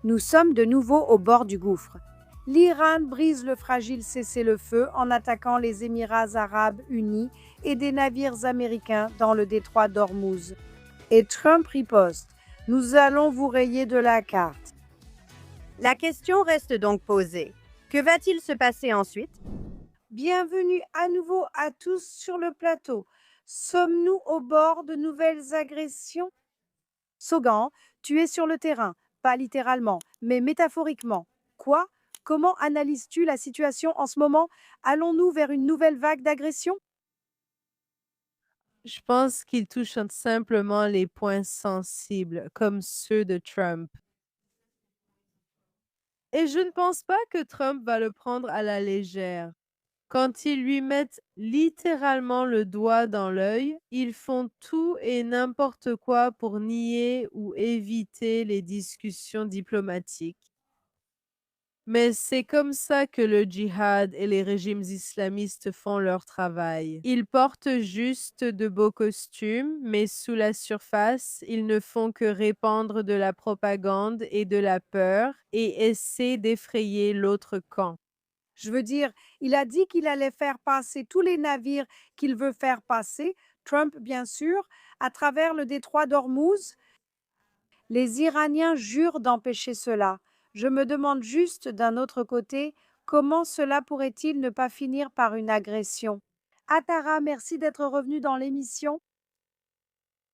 Nous sommes de nouveau au bord du gouffre. L'Iran brise le fragile cessez-le-feu en attaquant les Émirats arabes unis et des navires américains dans le détroit d'Ormuz. Et Trump riposte. Nous allons vous rayer de la carte. La question reste donc posée. Que va-t-il se passer ensuite? Bienvenue à nouveau à tous sur le plateau. Sommes-nous au bord de nouvelles agressions? Sogan, tu es sur le terrain, pas littéralement, mais métaphoriquement. Quoi? Comment analyses-tu la situation en ce moment? Allons-nous vers une nouvelle vague d'agression? Je pense qu'il touche simplement les points sensibles, comme ceux de Trump. Et je ne pense pas que Trump va le prendre à la légère. Quand ils lui mettent littéralement le doigt dans l'œil, ils font tout et n'importe quoi pour nier ou éviter les discussions diplomatiques. Mais c'est comme ça que le djihad et les régimes islamistes font leur travail. Ils portent juste de beaux costumes, mais sous la surface, ils ne font que répandre de la propagande et de la peur et essaient d'effrayer l'autre camp. Je veux dire, il a dit qu'il allait faire passer tous les navires qu'il veut faire passer, Trump bien sûr, à travers le détroit d'Ormuz. Les Iraniens jurent d'empêcher cela. Je me demande juste d'un autre côté, comment cela pourrait-il ne pas finir par une agression? Atara, merci d'être revenu dans l'émission.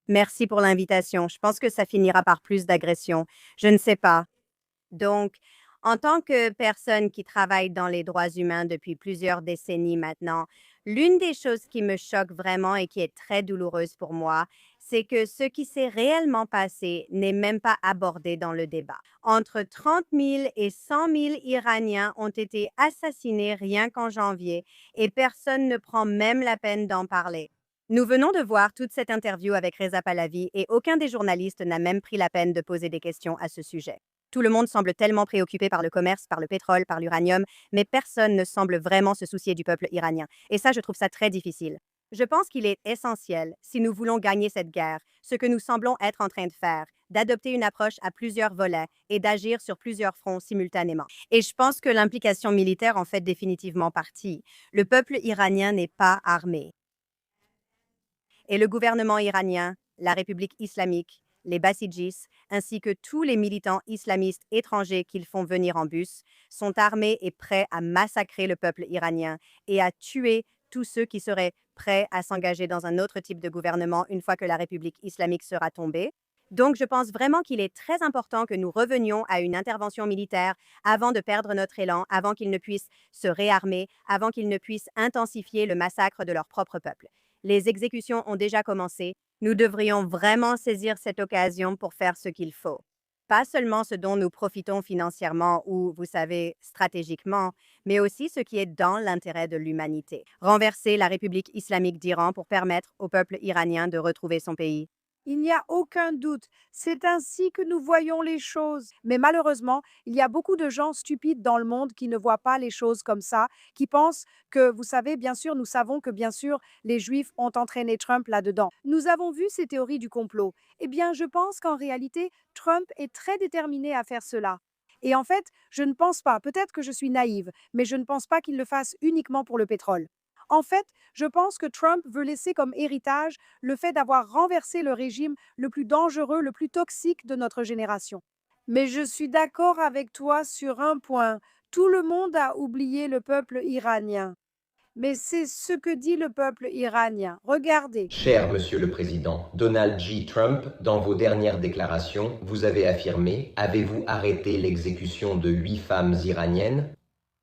Merci pour l'invitation. Je pense que ça finira par plus d'agressions. Je ne sais pas. Donc, en tant que personne qui travaille dans les droits humains depuis plusieurs décennies maintenant, l'une des choses qui me choque vraiment et qui est très douloureuse pour moi, c'est que ce qui s'est réellement passé n'est même pas abordé dans le débat. Entre 30 000 et 100 000 Iraniens ont été assassinés rien qu'en janvier et personne ne prend même la peine d'en parler. Nous venons de voir toute cette interview avec Reza Pahlavi et aucun des journalistes n'a même pris la peine de poser des questions à ce sujet. Tout le monde semble tellement préoccupé par le commerce, par le pétrole, par l'uranium, mais personne ne semble vraiment se soucier du peuple iranien. Et ça, je trouve ça très difficile. Je pense qu'il est essentiel, si nous voulons gagner cette guerre, ce que nous semblons être en train de faire, d'adopter une approche à plusieurs volets et d'agir sur plusieurs fronts simultanément. Et je pense que l'implication militaire en fait définitivement partie. Le peuple iranien n'est pas armé. Et le gouvernement iranien, la République islamique, les Bassidjis, ainsi que tous les militants islamistes étrangers qu'ils font venir en bus, sont armés et prêts à massacrer le peuple iranien et à tuer tous ceux qui seraient prêts à s'engager dans un autre type de gouvernement une fois que la République islamique sera tombée. Donc, je pense vraiment qu'il est très important que nous revenions à une intervention militaire avant de perdre notre élan, avant qu'ils ne puissent se réarmer, avant qu'ils ne puissent intensifier le massacre de leur propre peuple. Les exécutions ont déjà commencé. Nous devrions vraiment saisir cette occasion pour faire ce qu'il faut. Pas seulement ce dont nous profitons financièrement ou, vous savez, stratégiquement, mais aussi ce qui est dans l'intérêt de l'humanité. Renverser la République islamique d'Iran pour permettre au peuple iranien de retrouver son pays. Il n'y a aucun doute, c'est ainsi que nous voyons les choses. Mais malheureusement, il y a beaucoup de gens stupides dans le monde qui ne voient pas les choses comme ça, qui pensent que, vous savez, bien sûr, nous savons que, bien sûr, les Juifs ont entraîné Trump là-dedans. Nous avons vu ces théories du complot. Eh bien, je pense qu'en réalité, Trump est très déterminé à faire cela. Et en fait, je ne pense pas, peut-être que je suis naïve, mais je ne pense pas qu'il le fasse uniquement pour le pétrole. En fait, je pense que Trump veut laisser comme héritage le fait d'avoir renversé le régime le plus dangereux, le plus toxique de notre génération. Mais je suis d'accord avec toi sur un point. Tout le monde a oublié le peuple iranien. Mais c'est ce que dit le peuple iranien. Regardez. Cher Monsieur le Président, Donald J. Trump, dans vos dernières déclarations, vous avez affirmé: avez-vous arrêté l'exécution de 8 femmes iraniennes?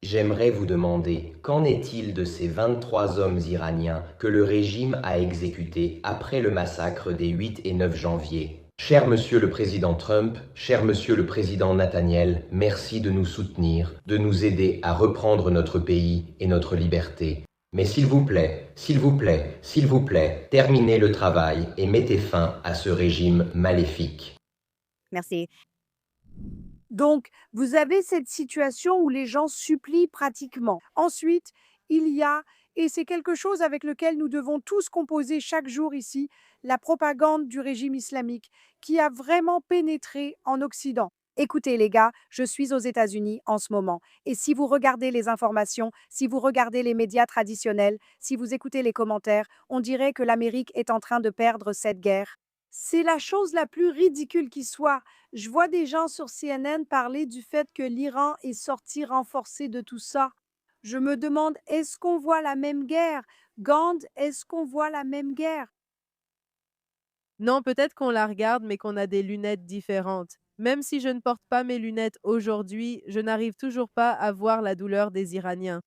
J'aimerais vous demander, qu'en est-il de ces 23 hommes iraniens que le régime a exécutés après le massacre des 8 et 9 janvier? Cher Monsieur le Président Trump, cher Monsieur le Président Nathaniel, merci de nous soutenir, de nous aider à reprendre notre pays et notre liberté. Mais s'il vous plaît, s'il vous plaît, s'il vous plaît, terminez le travail et mettez fin à ce régime maléfique. Merci. Donc, vous avez cette situation où les gens supplient pratiquement. Ensuite, il y a, et c'est quelque chose avec lequel nous devons tous composer chaque jour ici, la propagande du régime islamique qui a vraiment pénétré en Occident. Écoutez les gars, je suis aux États-Unis en ce moment. Et si vous regardez les informations, si vous regardez les médias traditionnels, si vous écoutez les commentaires, on dirait que l'Amérique est en train de perdre cette guerre. C'est la chose la plus ridicule qui soit. Je vois des gens sur CNN parler du fait que l'Iran est sorti renforcé de tout ça. Je me demande, est-ce qu'on voit la même guerre? Gand, est-ce qu'on voit la même guerre? Non, peut-être qu'on la regarde, mais qu'on a des lunettes différentes. Même si je ne porte pas mes lunettes aujourd'hui, je n'arrive toujours pas à voir la douleur des Iraniens.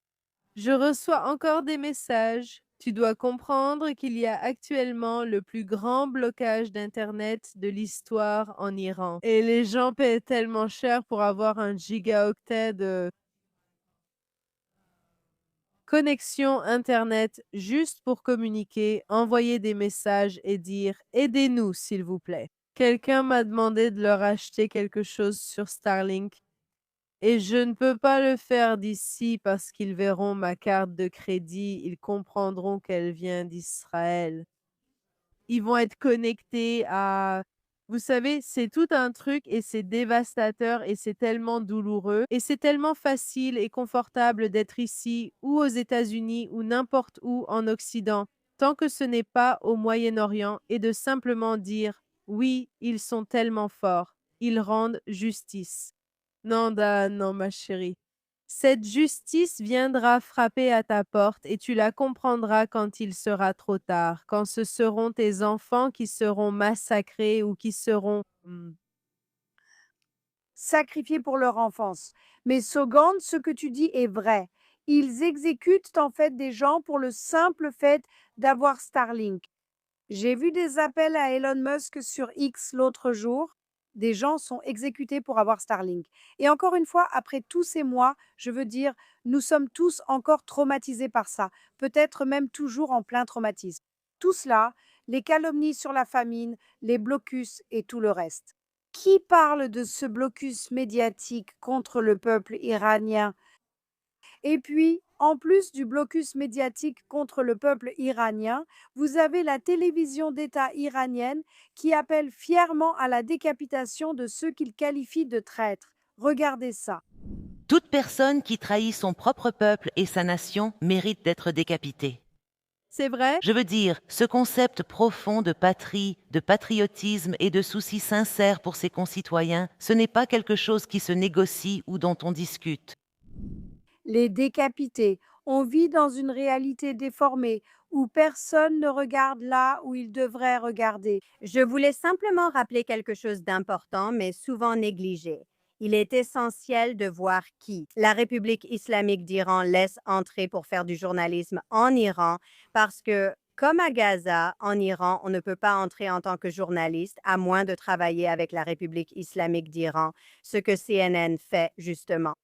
Je reçois encore des messages. Tu dois comprendre qu'il y a actuellement le plus grand blocage d'Internet de l'histoire en Iran. Et les gens paient tellement cher pour avoir un gigaoctet de connexion Internet juste pour communiquer, envoyer des messages et dire «Aidez-nous, s'il vous plaît». Quelqu'un m'a demandé de leur acheter quelque chose sur Starlink et je ne peux pas le faire d'ici parce qu'ils verront ma carte de crédit, ils comprendront qu'elle vient d'Israël. Ils vont être connectés à vous savez, c'est tout un truc et c'est dévastateur et c'est tellement douloureux et c'est tellement facile et confortable d'être ici ou aux États-Unis ou n'importe où en Occident, tant que ce n'est pas au Moyen-Orient et de simplement dire: «Oui, ils sont tellement forts, ils rendent justice». Nanda, non ma chérie. Cette justice viendra frapper à ta porte et tu la comprendras quand il sera trop tard, quand ce seront tes enfants qui seront massacrés ou qui seront Sacrifiés pour leur enfance. Mais Sogand, ce que tu dis est vrai. Ils exécutent en fait des gens pour le simple fait d'avoir Starlink. J'ai vu des appels à Elon Musk sur X l'autre jour. Des gens sont exécutés pour avoir Starlink. Et encore une fois, après tous ces mois, je veux dire, nous sommes tous encore traumatisés par ça, peut-être même toujours en plein traumatisme. Tout cela, les calomnies sur la famine, les blocus et tout le reste. Qui parle de ce blocus médiatique contre le peuple iranien? Et puis, en plus du blocus médiatique contre le peuple iranien, vous avez la télévision d'État iranienne qui appelle fièrement à la décapitation de ceux qu'il qualifie de traîtres. Regardez ça. Toute personne qui trahit son propre peuple et sa nation mérite d'être décapitée. c'est vrai? Je veux dire, ce concept profond de patrie, de patriotisme et de souci sincère pour ses concitoyens, ce n'est pas quelque chose qui se négocie ou dont on discute. Les décapités. On vit dans une réalité déformée où personne ne regarde là où il devrait regarder. Je voulais simplement rappeler quelque chose d'important, mais souvent négligé. Il est essentiel de voir qui la République islamique d'Iran laisse entrer pour faire du journalisme en Iran, parce que, comme à Gaza, en Iran, on ne peut pas entrer en tant que journaliste à moins de travailler avec la République islamique d'Iran, ce que CNN fait justement.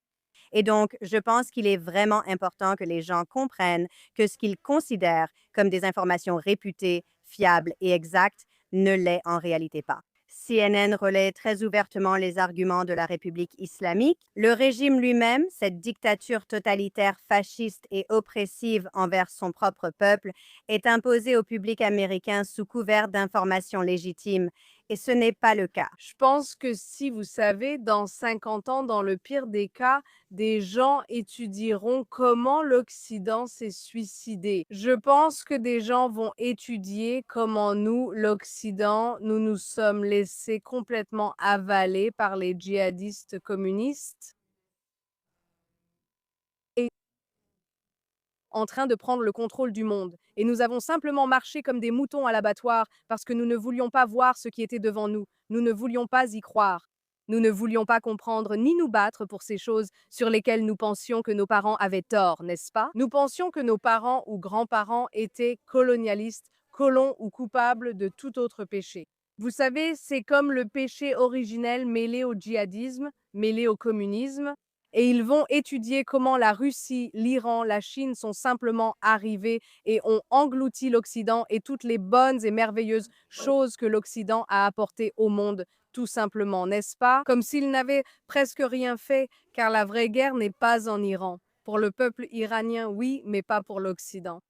Et donc, je pense qu'il est vraiment important que les gens comprennent que ce qu'ils considèrent comme des informations réputées, fiables et exactes ne l'est en réalité pas. CNN relaie très ouvertement les arguments de la République islamique. Le régime lui-même, cette dictature totalitaire, fasciste et oppressive envers son propre peuple, est imposée au public américain sous couvert d'informations légitimes. Et ce n'est pas le cas. Je pense que si vous savez, dans 50 ans, dans le pire des cas, des gens étudieront comment l'Occident s'est suicidé. Je pense que des gens vont étudier comment nous, l'Occident, nous nous sommes laissés complètement avaler par les djihadistes communistes et en train de prendre le contrôle du monde. Et nous avons simplement marché comme des moutons à l'abattoir parce que nous ne voulions pas voir ce qui était devant nous. Nous ne voulions pas y croire. Nous ne voulions pas comprendre ni nous battre pour ces choses sur lesquelles nous pensions que nos parents avaient tort, n'est-ce pas? Nous pensions que nos parents ou grands-parents étaient colonialistes, colons ou coupables de tout autre péché. Vous savez, c'est comme le péché originel mêlé au djihadisme, mêlé au communisme, et ils vont étudier comment la Russie, l'Iran, la Chine sont simplement arrivés et ont englouti l'Occident et toutes les bonnes et merveilleuses choses que l'Occident a apportées au monde, tout simplement, n'est-ce pas? Comme s'ils n'avaient presque rien fait, car la vraie guerre n'est pas en Iran. Pour le peuple iranien, oui, mais pas pour l'Occident.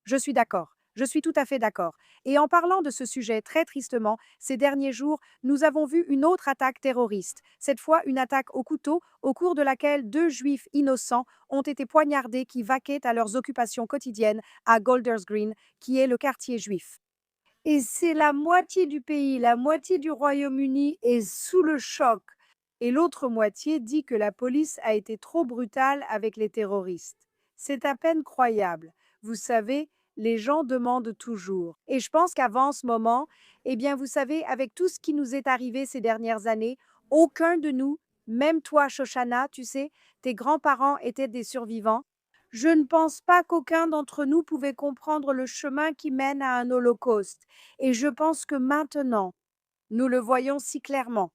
Je suis d'accord. Je suis tout à fait d'accord. Et en parlant de ce sujet, très tristement, ces derniers jours, nous avons vu une autre attaque terroriste. Cette fois, une attaque au couteau, au cours de laquelle 2 juifs innocents ont été poignardés qui vaquaient à leurs occupations quotidiennes à Golders Green, qui est le quartier juif. Et c'est la moitié du pays, la moitié du Royaume-Uni est sous le choc. Et l'autre moitié dit que la police a été trop brutale avec les terroristes. C'est à peine croyable. Vous savez, les gens demandent toujours. Et je pense qu'avant ce moment, eh bien, vous savez, avec tout ce qui nous est arrivé ces dernières années, aucun de nous, même toi, Shoshana, tu sais, tes grands-parents étaient des survivants. Je ne pense pas qu'aucun d'entre nous pouvait comprendre le chemin qui mène à un holocauste. Et je pense que maintenant, nous le voyons si clairement.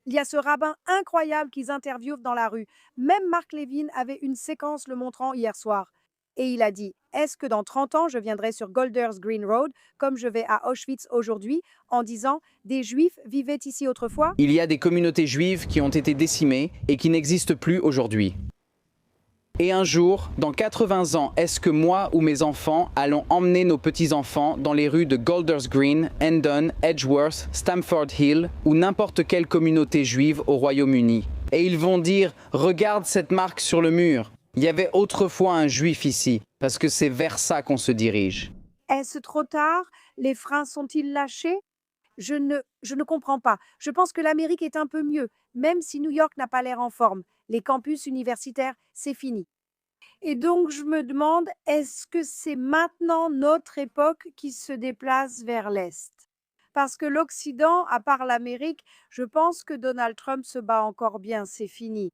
Il y a ce rabbin incroyable qu'ils interviewent dans la rue. Même Mark Levin avait une séquence le montrant hier soir. Et il a dit, est-ce que dans 30 ans, je viendrai sur Golders Green Road, comme je vais à Auschwitz aujourd'hui, en disant, des Juifs vivaient ici autrefois? Il y a des communautés juives qui ont été décimées et qui n'existent plus aujourd'hui. Et un jour, dans 80 ans, est-ce que moi ou mes enfants allons emmener nos petits-enfants dans les rues de Golders Green, Hendon, Edgeworth, Stamford Hill ou n'importe quelle communauté juive au Royaume-Uni? Et ils vont dire « Regarde cette marque sur le mur. Il y avait autrefois un juif ici. » Parce que c'est vers ça qu'on se dirige. Est-ce trop tard? Les freins sont-ils lâchés? Je ne comprends pas. Je pense que l'Amérique est un peu mieux, même si New York n'a pas l'air en forme. Les campus universitaires, c'est fini. Et donc, je me demande, est-ce que c'est maintenant notre époque qui se déplace vers l'Est? Parce que l'Occident, à part l'Amérique, je pense que Donald Trump se bat encore bien, c'est fini.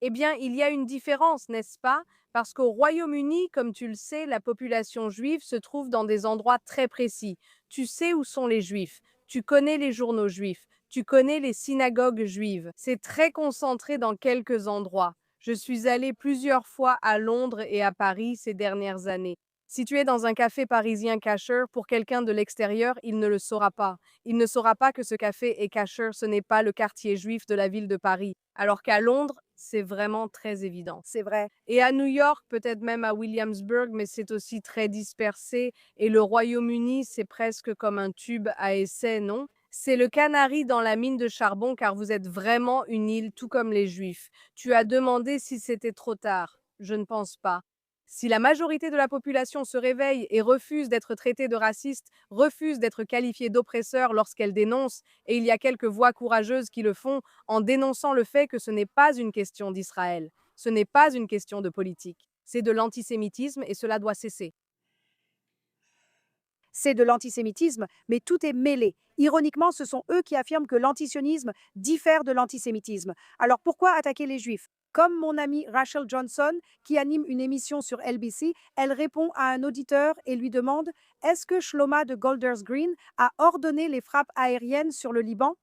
Eh bien, il y a une différence, n'est-ce pas? Parce qu'au Royaume-Uni, comme tu le sais, la population juive se trouve dans des endroits très précis. Tu sais où sont les juifs, tu connais les journaux juifs, tu connais les synagogues juives. C'est très concentré dans quelques endroits. Je suis allée plusieurs fois à Londres et à Paris ces dernières années. Si tu es dans un café parisien kasher, pour quelqu'un de l'extérieur, il ne le saura pas. Il ne saura pas que ce café est kasher, ce n'est pas le quartier juif de la ville de Paris. Alors qu'à Londres, c'est vraiment très évident. C'est vrai. Et à New York, peut-être même à Williamsburg, mais c'est aussi très dispersé. Et le Royaume-Uni, c'est presque comme un tube à essai, non? C'est le canari dans la mine de charbon car vous êtes vraiment une île, tout comme les Juifs. Tu as demandé si c'était trop tard. Je ne pense pas. Si la majorité de la population se réveille et refuse d'être traitée de raciste, refuse d'être qualifiée d'oppresseur lorsqu'elle dénonce, et il y a quelques voix courageuses qui le font en dénonçant le fait que ce n'est pas une question d'Israël, ce n'est pas une question de politique, c'est de l'antisémitisme et cela doit cesser. C'est de l'antisémitisme, mais tout est mêlé. Ironiquement, ce sont eux qui affirment que l'antisionisme diffère de l'antisémitisme. Alors pourquoi attaquer les Juifs? Comme mon amie Rachel Johnson, qui anime une émission sur LBC, elle répond à un auditeur et lui demande « Est-ce que Shloma de Golders Green a ordonné les frappes aériennes sur le Liban?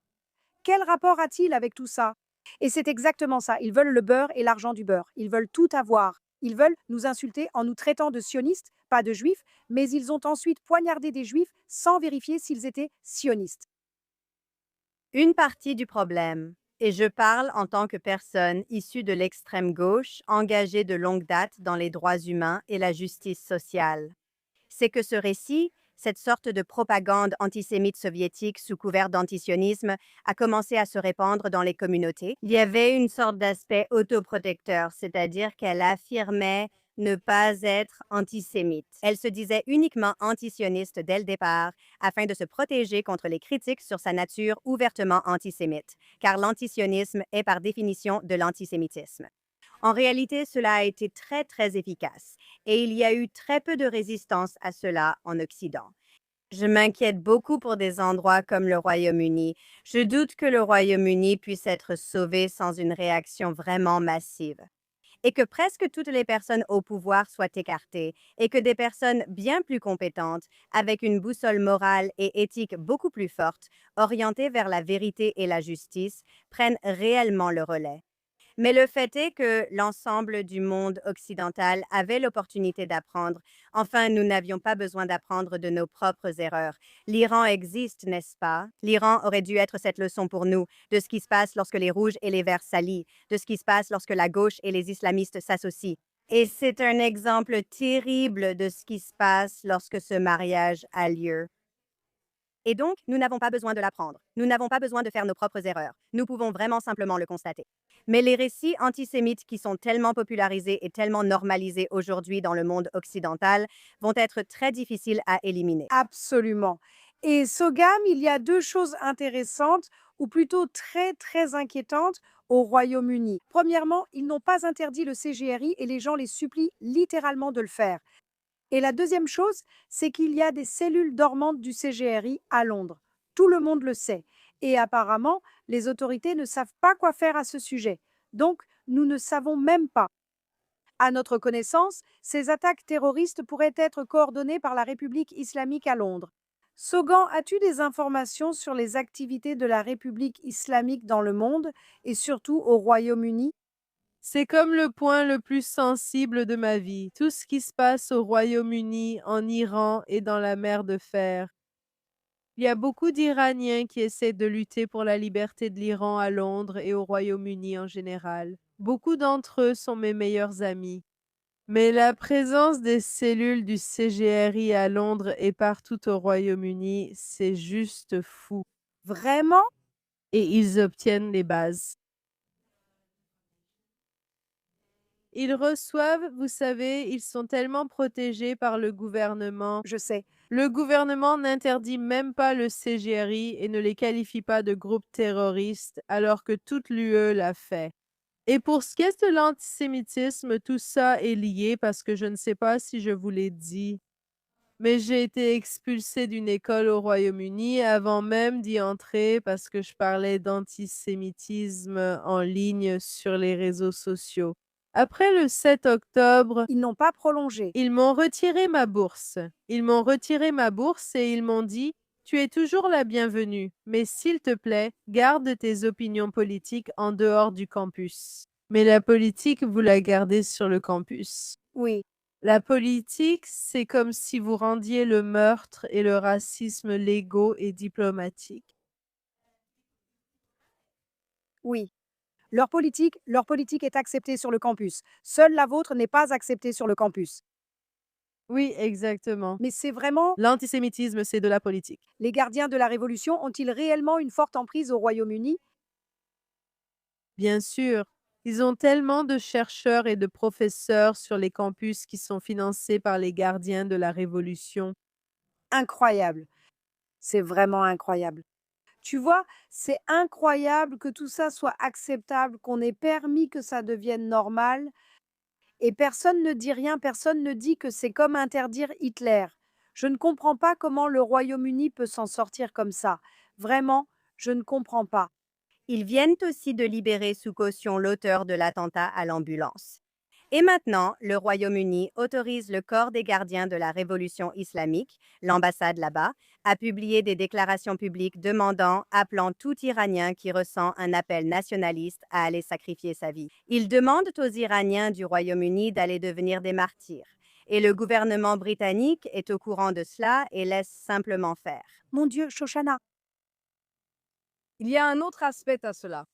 Quel rapport a-t-il avec tout ça ?» Et c'est exactement ça. Ils veulent le beurre et l'argent du beurre. Ils veulent tout avoir. Ils veulent nous insulter en nous traitant de sionistes, pas de juifs, mais ils ont ensuite poignardé des juifs sans vérifier s'ils étaient sionistes. Une partie du problème, et je parle en tant que personne issue de l'extrême gauche engagée de longue date dans les droits humains et la justice sociale, c'est que ce récit, cette sorte de propagande antisémite soviétique sous couvert d'antisionisme, a commencé à se répandre dans les communautés. Il y avait une sorte d'aspect autoprotecteur, c'est-à-dire qu'elle affirmait ne pas être antisémite. Elle se disait uniquement antisioniste dès le départ, afin de se protéger contre les critiques sur sa nature ouvertement antisémite, car l'antisionisme est par définition de l'antisémitisme. En réalité, cela a été très, très efficace, et il y a eu très peu de résistance à cela en Occident. Je m'inquiète beaucoup pour des endroits comme le Royaume-Uni. Je doute que le Royaume-Uni puisse être sauvé sans une réaction vraiment massive. Et que presque toutes les personnes au pouvoir soient écartées, et que des personnes bien plus compétentes, avec une boussole morale et éthique beaucoup plus forte, orientées vers la vérité et la justice, prennent réellement le relais. Mais le fait est que l'ensemble du monde occidental avait l'opportunité d'apprendre. Enfin, nous n'avions pas besoin d'apprendre de nos propres erreurs. L'Iran existe, n'est-ce pas? L'Iran aurait dû être cette leçon pour nous, de ce qui se passe lorsque les rouges et les verts s'allient, de ce qui se passe lorsque la gauche et les islamistes s'associent. Et c'est un exemple terrible de ce qui se passe lorsque ce mariage a lieu. Et donc, nous n'avons pas besoin de l'apprendre. Nous n'avons pas besoin de faire nos propres erreurs. Nous pouvons vraiment simplement le constater. Mais les récits antisémites qui sont tellement popularisés et tellement normalisés aujourd'hui dans le monde occidental vont être très difficiles à éliminer. Absolument. Et Sogam, il y a deux choses intéressantes, ou plutôt très, très inquiétantes au Royaume-Uni. Premièrement, ils n'ont pas interdit le CGRI et les gens les supplient littéralement de le faire. Et la deuxième chose, c'est qu'il y a des cellules dormantes du CGRI à Londres. Tout le monde le sait. Et apparemment, les autorités ne savent pas quoi faire à ce sujet. Donc, nous ne savons même pas. À notre connaissance, ces attaques terroristes pourraient être coordonnées par la République islamique à Londres. Sogan, as-tu des informations sur les activités de la République islamique dans le monde et surtout au Royaume-Uni? C'est comme le point le plus sensible de ma vie. Tout ce qui se passe au Royaume-Uni, en Iran et dans la mer de Fer. Il y a beaucoup d'Iraniens qui essaient de lutter pour la liberté de l'Iran à Londres et au Royaume-Uni en général. Beaucoup d'entre eux sont mes meilleurs amis. Mais la présence des cellules du CGRI à Londres et partout au Royaume-Uni, c'est juste fou. Vraiment? Et ils obtiennent les bases. Ils reçoivent, vous savez, ils sont tellement protégés par le gouvernement. Je sais. Le gouvernement n'interdit même pas le CGRI et ne les qualifie pas de groupe terroriste, alors que toute l'UE l'a fait. Et pour ce qui est de l'antisémitisme, tout ça est lié parce que je ne sais pas si je vous l'ai dit, mais j'ai été expulsée d'une école au Royaume-Uni avant même d'y entrer parce que je parlais d'antisémitisme en ligne sur les réseaux sociaux. Après le 7 octobre, Ils n'ont pas prolongé. ils m'ont retiré ma bourse. Ils m'ont retiré ma bourse et ils m'ont dit: «Tu es toujours la bienvenue, mais s'il te plaît, garde tes opinions politiques en dehors du campus». Mais la politique, vous la gardez sur le campus. Oui, La politique, c'est comme si vous rendiez le meurtre et le racisme légaux et diplomatiques. oui. Leur politique est acceptée sur le campus. Seule la vôtre n'est pas acceptée sur le campus. Oui, exactement. Mais c'est vraiment, L'antisémitisme, c'est de la politique. les gardiens de la Révolution ont-ils réellement une forte emprise au Royaume-Uni? Bien sûr, ils ont tellement de chercheurs et de professeurs sur les campus qui sont financés par les gardiens de la Révolution. Incroyable. C'est vraiment incroyable. Tu vois, c'est incroyable que tout ça soit acceptable, qu'on ait permis que ça devienne normal. Et personne ne dit rien, personne ne dit que c'est comme interdire Hitler. Je ne comprends pas comment le Royaume-Uni peut s'en sortir comme ça. Vraiment, je ne comprends pas. Ils viennent aussi de libérer sous caution l'auteur de l'attentat à l'ambulance. Et maintenant, le Royaume-Uni autorise le corps des gardiens de la révolution islamique, l'ambassade là-bas, à publier des déclarations publiques appelant tout Iranien qui ressent un appel nationaliste à aller sacrifier sa vie. Ils demandent aux Iraniens du Royaume-Uni d'aller devenir des martyrs. Et le gouvernement britannique est au courant de cela et laisse simplement faire. Mon Dieu, Shoshana, Il y a un autre aspect à cela.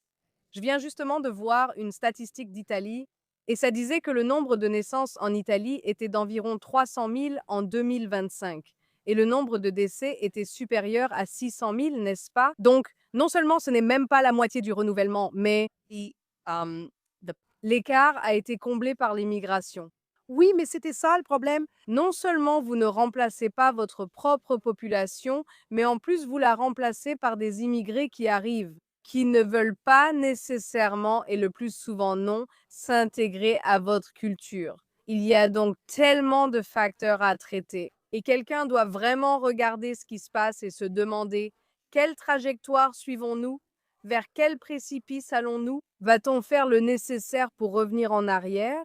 Je viens justement de voir une statistique d'Italie et ça disait que le nombre de naissances en Italie était d'environ 300 000 en 2025 et le nombre de décès était supérieur à 600 000, n'est-ce pas? Donc, non seulement ce n'est même pas la moitié du renouvellement, mais l'écart a été comblé par l'immigration. oui, mais c'était ça le problème. Non seulement vous ne remplacez pas votre propre population, mais en plus vous la remplacez par des immigrés qui arrivent, qui ne veulent pas nécessairement, et le plus souvent non, s'intégrer à votre culture. Il y a donc tellement de facteurs à traiter. Et quelqu'un doit vraiment regarder ce qui se passe et se demander quelle trajectoire suivons-nous? Vers quel précipice allons-nous? Va-t-on faire le nécessaire pour revenir en arrière?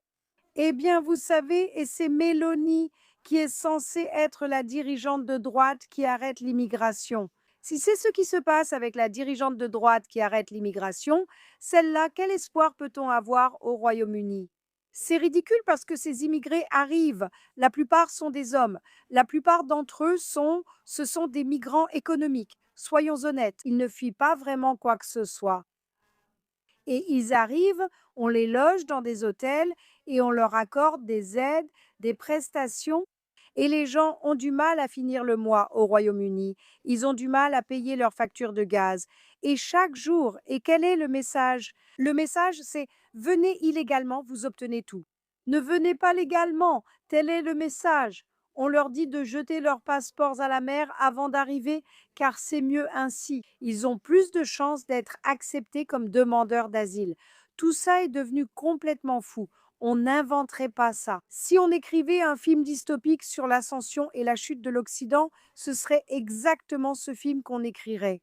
Eh bien, vous savez, et c'est Mélanie qui est censée être la dirigeante de droite qui arrête l'immigration. Si c'est ce qui se passe avec la dirigeante de droite qui arrête l'immigration, celle-là, quel espoir peut-on avoir au Royaume-Uni? C'est ridicule parce que ces immigrés arrivent. La plupart sont des hommes. La plupart d'entre eux ce sont des migrants économiques. Soyons honnêtes, ils ne fuient pas vraiment quoi que ce soit. Et ils arrivent, on les loge dans des hôtels et on leur accorde des aides, des prestations. Et les gens ont du mal à finir le mois au Royaume-Uni. Ils ont du mal à payer leurs factures de gaz. Et chaque jour, et quel est le message? Le message, c'est venez illégalement, vous obtenez tout. Ne venez pas légalement, tel est le message. On leur dit de jeter leurs passeports à la mer avant d'arriver, car c'est mieux ainsi. Ils ont plus de chances d'être acceptés comme demandeurs d'asile. Tout ça est devenu complètement fou. On n'inventerait pas ça. Si on écrivait un film dystopique sur l'ascension et la chute de l'Occident, ce serait exactement ce film qu'on écrirait.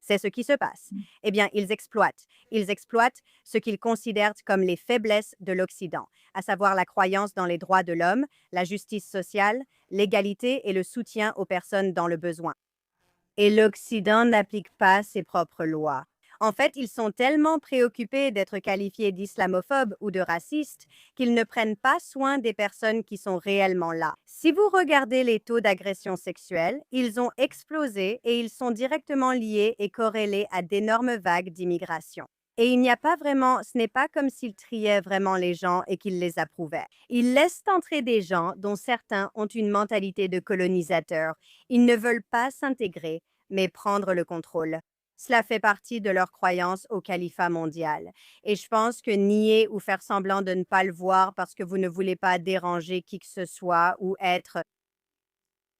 C'est ce qui se passe. Eh bien, ils exploitent. Ils exploitent ce qu'ils considèrent comme les faiblesses de l'Occident, à savoir la croyance dans les droits de l'homme, la justice sociale, l'égalité et le soutien aux personnes dans le besoin. Et l'Occident n'applique pas ses propres lois. En fait, ils sont tellement préoccupés d'être qualifiés d'islamophobes ou de racistes qu'ils ne prennent pas soin des personnes qui sont réellement là. Si vous regardez les taux d'agression sexuelle, ils ont explosé et ils sont directement liés et corrélés à d'énormes vagues d'immigration. Et il n'y a pas vraiment, ce n'est pas comme s'ils triaient vraiment les gens et qu'ils les approuvaient. Ils laissent entrer des gens dont certains ont une mentalité de colonisateur. Ils ne veulent pas s'intégrer, mais prendre le contrôle. Cela fait partie de leur croyance au califat mondial. Et je pense que nier ou faire semblant de ne pas le voir parce que vous ne voulez pas déranger qui que ce soit ou être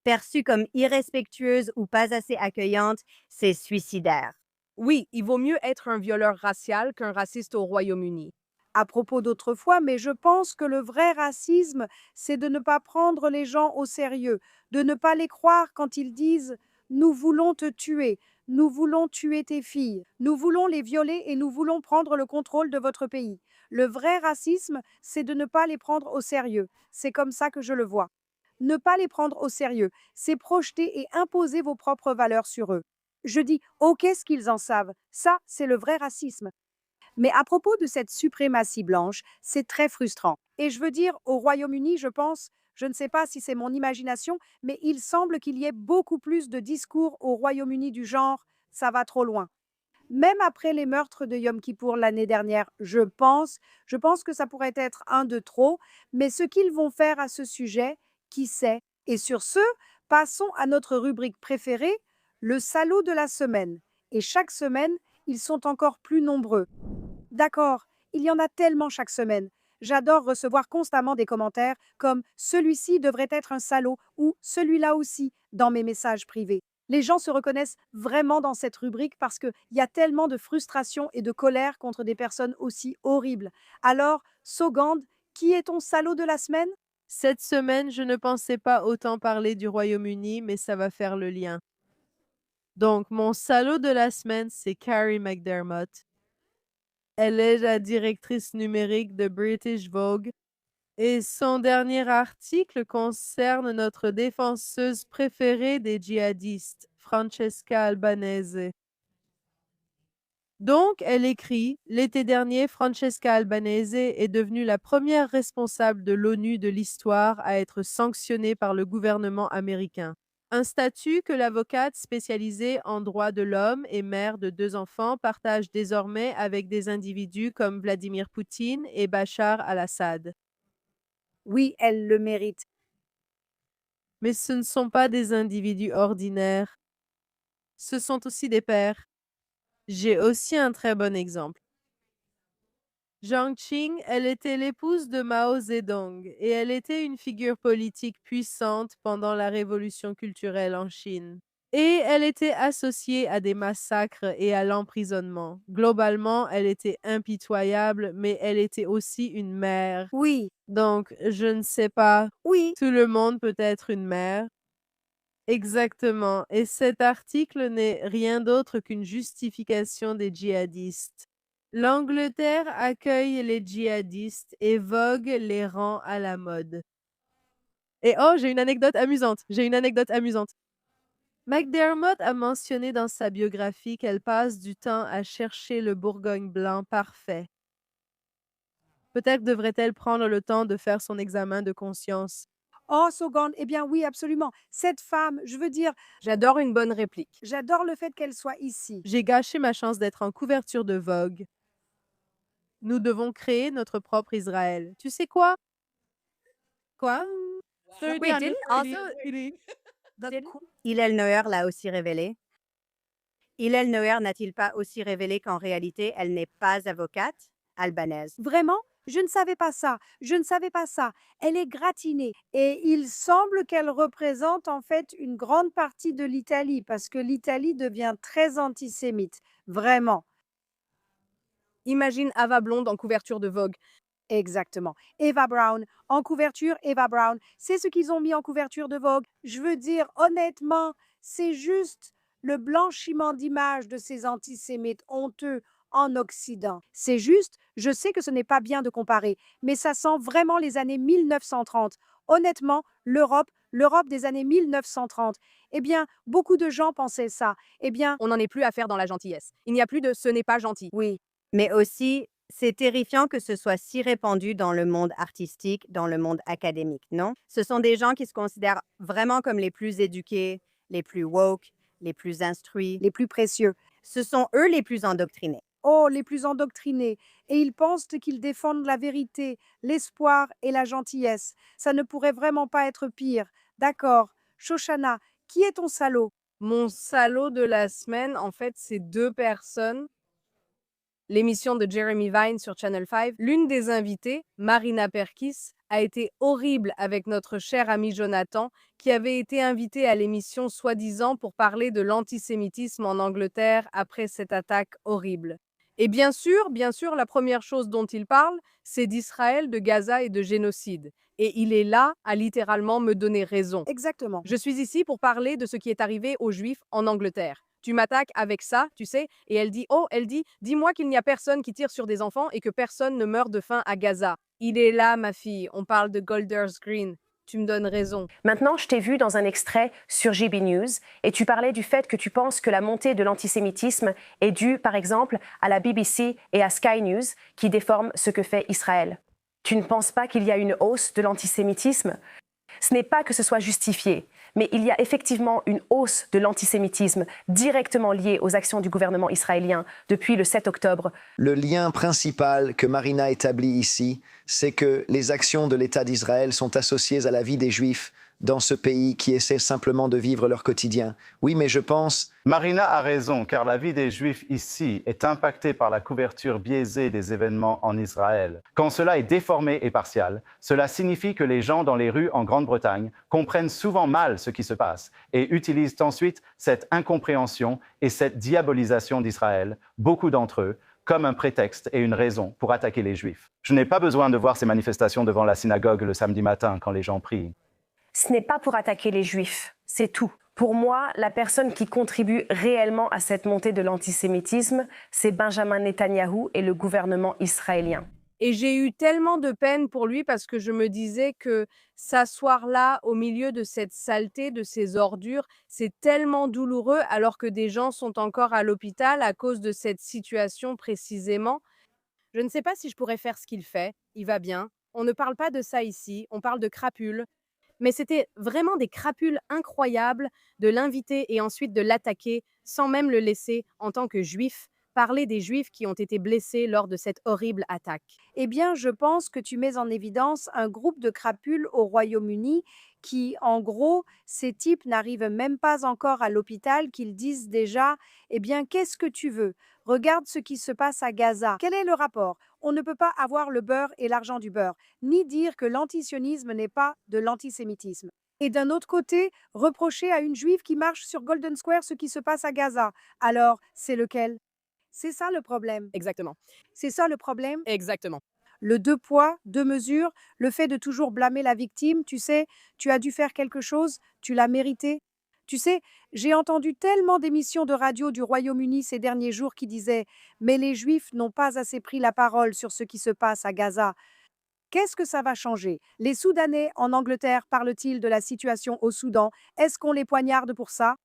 perçue comme irrespectueuse ou pas assez accueillante, c'est suicidaire. Oui, il vaut mieux être un violeur racial qu'un raciste au Royaume-Uni. À propos d'autrefois, mais je pense que le vrai racisme, c'est de ne pas prendre les gens au sérieux, de ne pas les croire quand ils disent « nous voulons te tuer ». Nous voulons tuer tes filles, nous voulons les violer et nous voulons prendre le contrôle de votre pays. Le vrai racisme, c'est de ne pas les prendre au sérieux. C'est comme ça que je le vois. Ne pas les prendre au sérieux, c'est projeter et imposer vos propres valeurs sur eux. Je dis, oh, qu'est-ce qu'ils en savent? Ça, c'est le vrai racisme. Mais à propos de cette suprématie blanche, c'est très frustrant. Et je veux dire, au Royaume-Uni, je pense, je ne sais pas si c'est mon imagination, mais il semble qu'il y ait beaucoup plus de discours au Royaume-Uni du genre « ça va trop loin ». Même après les meurtres de Yom Kippour l'année dernière, je pense que ça pourrait être un de trop, mais ce qu'ils vont faire à ce sujet, qui sait? Et sur ce, passons à notre rubrique préférée, le salaud de la semaine. Et chaque semaine, ils sont encore plus nombreux. D'accord, il y en a tellement chaque semaine. J'adore recevoir constamment des commentaires comme celui-ci devrait être un salaud ou celui-là aussi dans mes messages privés. Les gens se reconnaissent vraiment dans cette rubrique parce qu'il y a tellement de frustration et de colère contre des personnes aussi horribles. Alors, Sogand, qui est ton salaud de la semaine? Cette semaine, je ne pensais pas autant parler du Royaume-Uni, mais ça va faire le lien. Donc, mon salaud de la semaine, c'est Carrie McDermott. Elle est la directrice numérique de British Vogue et son dernier article concerne notre défenseuse préférée des djihadistes, Francesca Albanese. Donc, elle écrit, l'été dernier, Francesca Albanese est devenue la première responsable de l'ONU de l'histoire à être sanctionnée par le gouvernement américain. Un statut que l'avocate spécialisée en droits de l'homme et mère de 2 enfants partage désormais avec des individus comme Vladimir Poutine et Bachar al-Assad. Oui, elle le mérite. Mais ce ne sont pas des individus ordinaires. Ce sont aussi des pères. J'ai aussi un très bon exemple. Jiang Qing, elle était l'épouse de Mao Zedong et elle était une figure politique puissante pendant la révolution culturelle en Chine. Et elle était associée à des massacres et à l'emprisonnement. Globalement, elle était impitoyable, mais elle était aussi une mère. Oui, Donc, je ne sais pas, oui, tout le monde peut être une mère. Exactement. Et cet article n'est rien d'autre qu'une justification des djihadistes. L'Angleterre accueille les djihadistes et Vogue les rend à la mode. Et oh, j'ai une anecdote amusante. McDermott a mentionné dans sa biographie qu'elle passe du temps à chercher le Bourgogne blanc parfait. Peut-être devrait-elle prendre le temps de faire son examen de conscience. oh Sogand, eh bien oui, absolument. Cette femme, je veux dire, J'adore une bonne réplique. j'adore le fait qu'elle soit ici. J'ai gâché ma chance d'être en couverture de Vogue. Nous devons créer notre propre Israël. Tu sais quoi? Quoi? Wait, didn't also Hillel Neuer l'a aussi révélé. Hillel Neuer n'a-t-il pas aussi révélé qu'en réalité, elle n'est pas avocate albanaise? Vraiment? Je ne savais pas ça. Je ne savais pas ça. Elle est gratinée. Et il semble qu'elle représente en fait une grande partie de l'Italie parce que l'Italie devient très antisémite. Vraiment. Imagine Ava Blonde en couverture de Vogue. Exactement. Eva Brown, en couverture, Eva Brown. C'est ce qu'ils ont mis en couverture de Vogue. Je veux dire, honnêtement, c'est juste le blanchiment d'image de ces antisémites honteux en Occident. C'est juste, je sais que ce n'est pas bien de comparer, mais ça sent vraiment les années 1930. Honnêtement, l'Europe des années 1930. Eh bien, beaucoup de gens pensaient ça. Eh bien, On n'en est plus à faire dans la gentillesse. Il n'y a plus de ce n'est pas gentil. oui, Mais aussi, c'est terrifiant que ce soit si répandu dans le monde artistique, dans le monde académique, non? Ce sont des gens qui se considèrent vraiment comme les plus éduqués, les plus woke, les plus instruits. les plus précieux. Ce sont eux les plus endoctrinés. Oh, les plus endoctrinés. Et ils pensent qu'ils défendent la vérité, l'espoir et la gentillesse. Ça ne pourrait vraiment pas être pire. D'accord. Shoshana, qui est ton salaud? Mon salaud de la semaine, en fait, c'est 2 personnes. L'émission de Jeremy Vine sur Channel 5, l'une des invitées, Marina Perkis, a été horrible avec notre cher ami Jonathan, qui avait été invité à l'émission soi-disant pour parler de l'antisémitisme en Angleterre après cette attaque horrible. Et bien sûr, la première chose dont il parle, c'est d'Israël, de Gaza et de génocide. Et il est là à littéralement me donner raison. Exactement. Je suis ici pour parler de ce qui est arrivé aux Juifs en Angleterre. Tu m'attaques avec ça, tu sais, et elle dit, dis-moi qu'il n'y a personne qui tire sur des enfants et que personne ne meurt de faim à Gaza. Il est là, ma fille, on parle de Golders Green. Tu me donnes raison. Maintenant, je t'ai vu dans un extrait sur JB News et tu parlais du fait que tu penses que la montée de l'antisémitisme est due, par exemple, à la BBC et à Sky News qui déforment ce que fait Israël. Tu ne penses pas qu'il y a une hausse de l'antisémitisme? Ce n'est pas que ce soit justifié, mais il y a effectivement une hausse de l'antisémitisme directement liée aux actions du gouvernement israélien depuis le 7 octobre. Le lien principal que Marina établit ici, c'est que les actions de l'État d'Israël sont associées à la vie des Juifs dans ce pays qui essaie simplement de vivre leur quotidien. Oui, mais je pense... Marina a raison, car la vie des Juifs ici est impactée par la couverture biaisée des événements en Israël. Quand cela est déformé et partial, cela signifie que les gens dans les rues en Grande-Bretagne comprennent souvent mal ce qui se passe et utilisent ensuite cette incompréhension et cette diabolisation d'Israël, beaucoup d'entre eux, comme un prétexte et une raison pour attaquer les Juifs. Je n'ai pas besoin de voir ces manifestations devant la synagogue le samedi matin quand les gens prient. Ce n'est pas pour attaquer les Juifs, c'est tout. Pour moi, la personne qui contribue réellement à cette montée de l'antisémitisme, c'est Benjamin Netanyahou et le gouvernement israélien. Et j'ai eu tellement de peine pour lui parce que je me disais que s'asseoir là, au milieu de cette saleté, de ces ordures, c'est tellement douloureux alors que des gens sont encore à l'hôpital à cause de cette situation précisément. Je ne sais pas si je pourrais faire ce qu'il fait. Il va bien. On ne parle pas de ça ici. On parle de crapules. Mais c'était vraiment des crapules incroyables de l'inviter et ensuite de l'attaquer sans même le laisser, en tant que juif, parler des juifs qui ont été blessés lors de cette horrible attaque. Eh bien, je pense que tu mets en évidence un groupe de crapules au Royaume-Uni qui, en gros, ces types n'arrivent même pas encore à l'hôpital, qu'ils disent déjà, eh bien, qu'est-ce que tu veux? Regarde ce qui se passe à Gaza. Quel est le rapport? On ne peut pas avoir le beurre et l'argent du beurre, ni dire que l'antisionisme n'est pas de l'antisémitisme. Et d'un autre côté, reprocher à une juive qui marche sur Golden Square ce qui se passe à Gaza. Alors, c'est lequel? C'est ça le problème. Exactement. C'est ça le problème. Exactement. Le deux poids, deux mesures, le fait de toujours blâmer la victime, tu sais, tu as dû faire quelque chose, tu l'as mérité. Tu sais, j'ai entendu tellement d'émissions de radio du Royaume-Uni ces derniers jours qui disaient « Mais les Juifs n'ont pas assez pris la parole sur ce qui se passe à Gaza ». Qu'est-ce que ça va changer? Les Soudanais en Angleterre parlent-ils de la situation au Soudan? Est-ce qu'on les poignarde pour ça?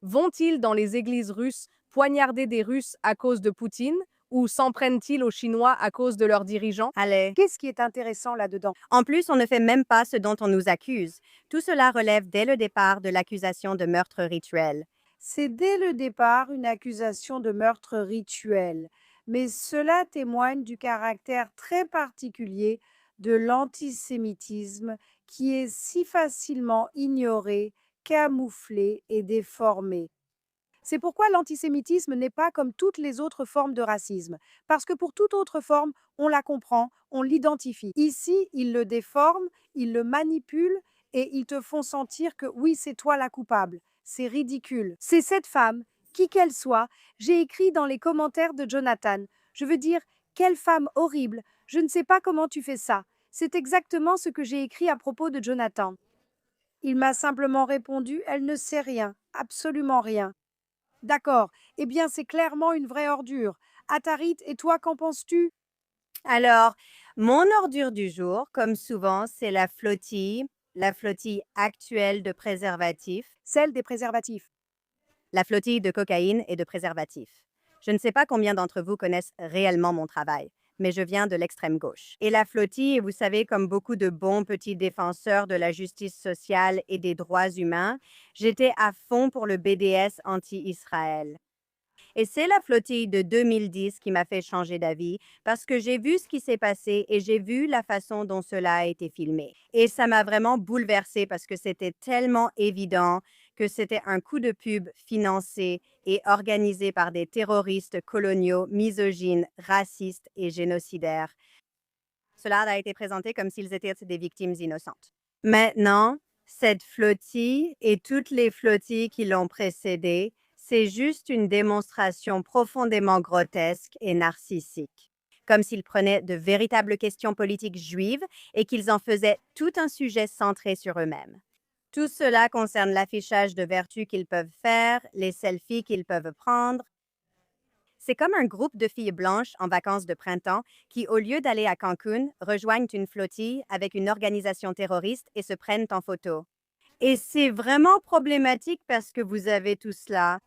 Vont-ils dans les églises russes poignarder des Russes à cause de Poutine? Ou s'en prennent-ils aux Chinois à cause de leurs dirigeants? Allez. Qu'est-ce qui est intéressant là-dedans? En plus, on ne fait même pas ce dont on nous accuse. Tout cela relève dès le départ de l'accusation de meurtre rituel. C'est dès le départ une accusation de meurtre rituel. mais cela témoigne du caractère très particulier de l'antisémitisme qui est si facilement ignoré, camouflé et déformé. C'est pourquoi l'antisémitisme n'est pas comme toutes les autres formes de racisme, parce que pour toute autre forme, on la comprend, on l'identifie. Ici, ils le déforment, ils le manipulent et ils te font sentir que oui, c'est toi la coupable. C'est ridicule. C'est cette femme, qui qu'elle soit, j'ai écrit dans les commentaires de Jonathan. Je veux dire, quelle femme horrible. Je ne sais pas comment tu fais ça. C'est exactement ce que j'ai écrit à propos de Jonathan. Il m'a simplement répondu, elle ne sait rien, absolument rien. D'accord. Eh bien, c'est clairement une vraie ordure. Atarit, et toi, qu'en penses-tu? Alors, mon ordure du jour, comme souvent, c'est la flottille actuelle de préservatifs, Celle des préservatifs. la flottille de cocaïne et de préservatifs. Je ne sais pas combien d'entre vous connaissent réellement mon travail, mais je viens de l'extrême gauche. Et la flottille, vous savez, comme beaucoup de bons petits défenseurs de la justice sociale et des droits humains, j'étais à fond pour le BDS anti-Israël. Et c'est la flottille de 2010 qui m'a fait changer d'avis parce que j'ai vu ce qui s'est passé et j'ai vu la façon dont cela a été filmé. Et ça m'a vraiment bouleversée parce que c'était tellement évident que c'était un coup de pub financé et organisé par des terroristes coloniaux, misogynes, racistes et génocidaires. Cela a été présenté comme s'ils étaient des victimes innocentes. Maintenant, cette flottille et toutes les flottilles qui l'ont précédée, c'est juste une démonstration profondément grotesque et narcissique, comme s'ils prenaient de véritables questions politiques juives et qu'ils en faisaient tout un sujet centré sur eux-mêmes. Tout cela concerne l'affichage de vertus qu'ils peuvent faire, les selfies qu'ils peuvent prendre. C'est comme un groupe de filles blanches en vacances de printemps qui, au lieu d'aller à Cancun, rejoignent une flottille avec une organisation terroriste et se prennent en photo. Et c'est vraiment problématique parce que vous avez tout cela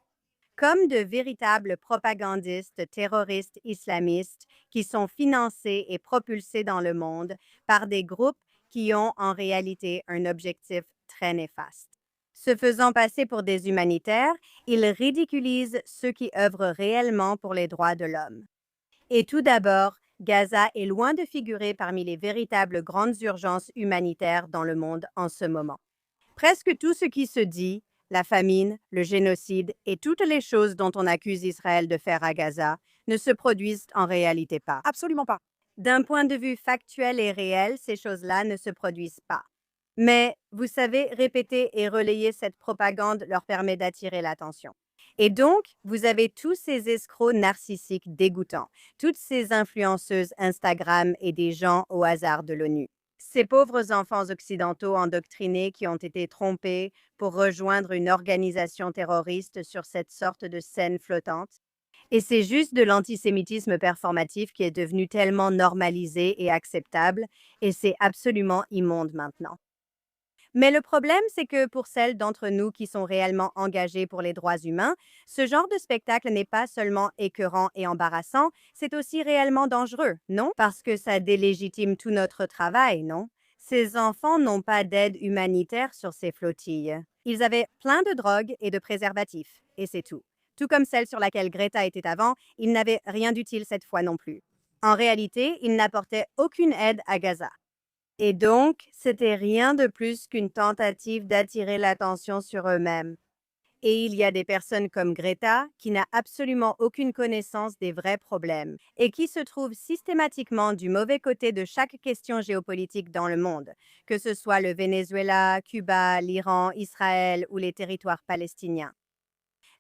comme de véritables propagandistes terroristes islamistes qui sont financés et propulsés dans le monde par des groupes qui ont en réalité un objectif très néfaste. Se faisant passer pour des humanitaires, ils ridiculisent ceux qui œuvrent réellement pour les droits de l'homme. Et tout d'abord, Gaza est loin de figurer parmi les véritables grandes urgences humanitaires dans le monde en ce moment. Presque tout ce qui se dit, la famine, le génocide et toutes les choses dont on accuse Israël de faire à Gaza ne se produisent en réalité pas. Absolument pas. D'un point de vue factuel et réel, ces choses-là ne se produisent pas. Mais, vous savez, répéter et relayer cette propagande leur permet d'attirer l'attention. Et donc, vous avez tous ces escrocs narcissiques dégoûtants, toutes ces influenceuses Instagram et des gens au hasard de l'ONU. Ces pauvres enfants occidentaux endoctrinés qui ont été trompés pour rejoindre une organisation terroriste sur cette sorte de scène flottante. Et c'est juste de l'antisémitisme performatif qui est devenu tellement normalisé et acceptable, et c'est absolument immonde maintenant. Mais le problème, c'est que pour celles d'entre nous qui sont réellement engagées pour les droits humains, ce genre de spectacle n'est pas seulement écœurant et embarrassant, c'est aussi réellement dangereux, non? Parce que ça délégitime tout notre travail, non? Ces enfants n'ont pas d'aide humanitaire sur ces flottilles. Ils avaient plein de drogues et de préservatifs, et c'est tout. Tout comme celle sur laquelle Greta était avant, ils n'avaient rien d'utile cette fois non plus. En réalité, ils n'apportaient aucune aide à Gaza. Et donc, c'était rien de plus qu'une tentative d'attirer l'attention sur eux-mêmes. Et il y a des personnes comme Greta qui n'a absolument aucune connaissance des vrais problèmes et qui se trouvent systématiquement du mauvais côté de chaque question géopolitique dans le monde, que ce soit le Venezuela, Cuba, l'Iran, Israël ou les territoires palestiniens.